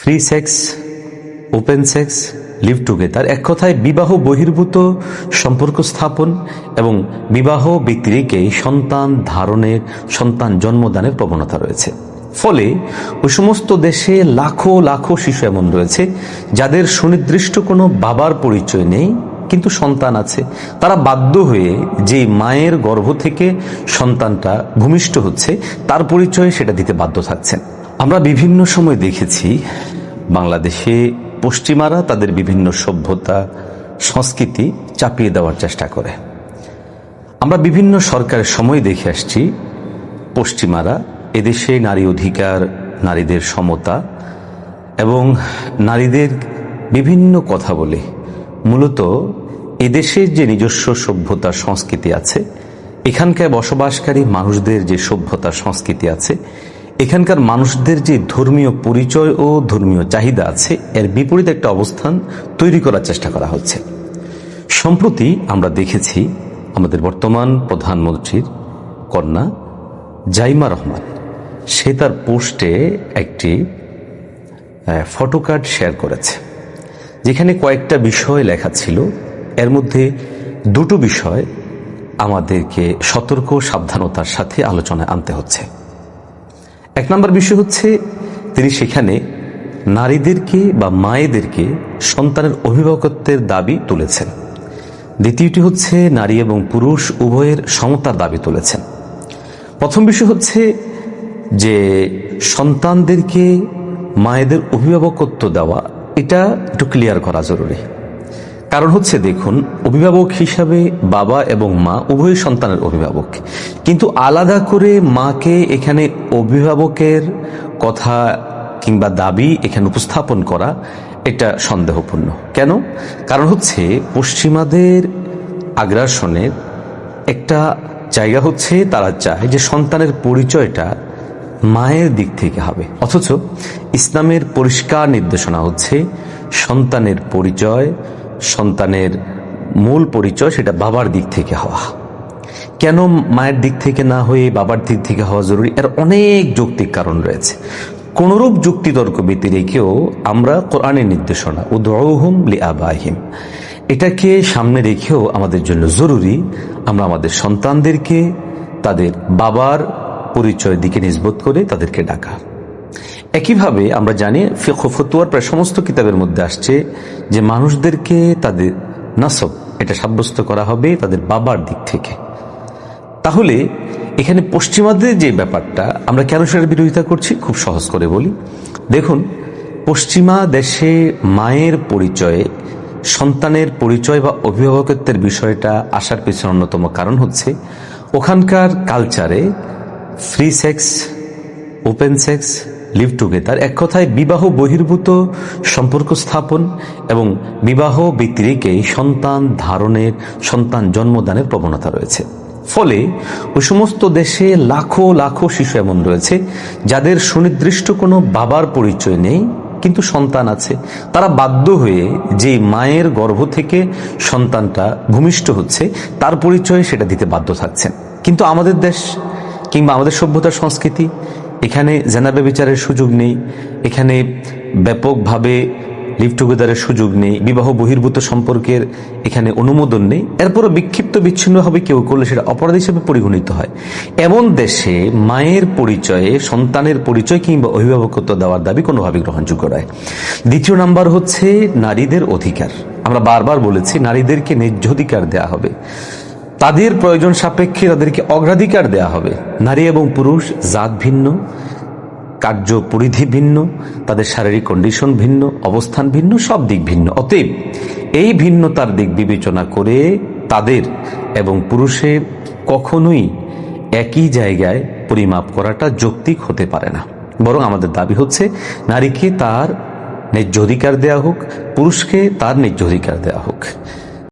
Free sex, open sex, live together, এক কথায় বিবাহ বহির্ভূত সম্পর্ক স্থাপন এবং বিবাহ ব্যতিরেকে সন্তান ধারণের, সন্তান জন্মদানের প্রবণতা রয়েছে। ফলে ওই সমস্ত দেশে লাখো লাখো শিশু এমন রয়েছে যাদের সুনির্দিষ্ট কোনো বাবার পরিচয় নেই, কিন্তু সন্তান আছে। তারা বাধ্য হয়ে যে মায়ের গর্ভ থেকে সন্তানটা ভূমিষ্ঠ হচ্ছে তার পরিচয় সেটা দিতে বাধ্য থাকছেন। আমরা বিভিন্ন সময় দেখেছি বাংলাদেশে পশ্চিমারা তাদের বিভিন্ন সভ্যতা, সংস্কৃতি চাপিয়ে দেওয়ার চেষ্টা করে। আমরা বিভিন্ন সরকারের সময় দেখে আসছি পশ্চিমারা এদেশে নারী অধিকার, নারীদের সমতা এবং নারীদের বিভিন্ন কথা বলে মূলত এদেশের যে নিজস্ব সভ্যতা সংস্কৃতি আছে, এখানকার বসবাসকারী মানুষদের যে সভ্যতা সংস্কৃতি আছে, এখানকার মানুষদের যে ধর্মীয় পরিচয় ও ধর্মীয় চাহিদা আছে, এর বিপরীত একটা অবস্থান তৈরি করার চেষ্টা করা হচ্ছে। সম্প্রতি আমরা দেখেছি আমাদের বর্তমান প্রধানমন্ত্রীর কন্যা জাইমা রহমান, সে তার পোস্টে একটি ফটোকার্ড শেয়ার করেছে, যেখানে কয়েকটা বিষয় লেখা ছিল। এর মধ্যে দুটো বিষয় আমাদেরকে সতর্ক সাবধানতার সাথে আলোচনায় আনতে হচ্ছে। এক নম্বর বিষয় হচ্ছে, তিনি সেখানে নারীদেরকে বা মায়েদেরকে সন্তানের অভিভাবকত্বের দাবি তুলেছেন। দ্বিতীয়টি হচ্ছে, নারী এবং পুরুষ উভয়ের সমতার দাবি তুলেছেন। প্রথম বিষয় হচ্ছে যে সন্তানদেরকে মায়েদের অভিভাবকত্ব দেওয়া, এটা একটু ক্লিয়ার করা জরুরি। কারণ হচ্ছে, দেখুন, অভিভাবক হিসাবে বাবা এবং মা উভয় সন্তানের অভিভাবক, কিন্তু আলাদা করে মাকে এখানে অভিভাবকের কথা কিংবা দাবি এখানে উপস্থাপন করা এটা সন্দেহপূর্ণ। কেন? কারণ হচ্ছে পশ্চিমাদের আগ্রাসনের একটা জায়গা হচ্ছে, তারা চায় যে সন্তানের পরিচয়টা মায়ের দিক থেকে হবে, অথচ ইসলামের পরিষ্কার নির্দেশনা হচ্ছে সন্তানের পরিচয়, সন্তানের মূল পরিচয় সেটা বাবার দিক থেকে হওয়া। কেন মায়ের দিক থেকে না হয়ে বাবার দিক থেকে হওয়া জরুরি? এর অনেক যৌক্তিক কারণ রয়েছে। কোনরূপ যুক্তিতর্ক ব্যতিরেকেও আমরা কোরআনের নির্দেশনা উদউহুম লিআবাইহিম, এটাকে সামনে রেখেও আমাদের জন্য জরুরি আমরা আমাদের সন্তানদেরকে তাদের বাবার পরিচয়ের দিকে নিসবত করে তাদেরকে ডাকা। একইভাবে আমরা জানি ফিকহ ফতোয়ার প্রায় সমস্ত কিতাবের মধ্যে আসছে যে মানুষদেরকে তাদের নাসব এটা সাব্যস্ত করা হবে তাদের বাবার দিক থেকে। তাহলে এখানে পশ্চিমাদের যে ব্যাপারটা, আমরা কেন সেটার বিরোধিতা করছি খুব সহজ করে বলি। দেখুন, পশ্চিমা দেশে মায়ের পরিচয়ে সন্তানের পরিচয় বা অভিভাবকত্বের বিষয়টা আসার পেছনে অন্যতম কারণ হচ্ছে ওখানকার কালচারে free sex, open sex, live together, এক কথায় বিবাহ বহির্ভূত সম্পর্ক স্থাপন এবং বিবাহ ব্যতিরেকে সন্তান ধারণের, সন্তান জন্মদানের প্রবণতা রয়েছে। ফলে ওই সমস্ত দেশে লাখো লাখো শিশু এমন রয়েছে যাদের সুনির্দিষ্ট কোনো বাবার পরিচয় নেই, কিন্তু সন্তান আছে। তারা বাধ্য হয়ে যে মায়ের গর্ভ থেকে সন্তানটা ভূমিষ্ঠ হচ্ছে তার পরিচয় সেটা দিতে বাধ্য থাকছেন। কিন্তু আমাদের দেশ কিংবা আমাদের সভ্যতার সংস্কৃতি, এখানে জেনা ব্যভিচারের সুযোগ নেই, এখানে ব্যাপকভাবে লিভ টুগেদারের সুযোগ নেই, বিবাহ বহির্ভূত সম্পর্কের এখানে অনুমোদন নেই। এরপরও বিক্ষিপ্ত বিচ্ছিন্নভাবে কেউ করলে সেটা অপরাধ হিসেবে পরিগণিত হয়। এমন দেশে মায়ের পরিচয়ে সন্তানের পরিচয় কিংবা অভিভাবকত্ব দেওয়ার দাবি কোনোভাবেই গ্রহণযোগ্য নয়। দ্বিতীয় নাম্বার হচ্ছে নারীদের অধিকার। আমরা বারবার বলেছি নারীদেরকে ন্যায্য অধিকার দেওয়া হবে, তাদের প্রয়োজন সাপেক্ষে তাদেরকে অগ্রাধিকার দেওয়া হবে। নারী এবং পুরুষ জাত ভিন্ন, কার্য পরিধি ভিন্ন, তাদের শারীরিক কন্ডিশন ভিন্ন, অবস্থান ভিন্ন, সব দিক ভিন্ন। অতএব এই ভিন্নতার দিক বিবেচনা করে তাদের এবং পুরুষের কখনোই একই জায়গায় পরিমাপ করাটা যৌক্তিক হতে পারে না। বরং আমাদের দাবি হচ্ছে নারীকে তার ন্যায্য অধিকার দেওয়া হোক, পুরুষকে তার ন্যায্য অধিকার দেওয়া হোক।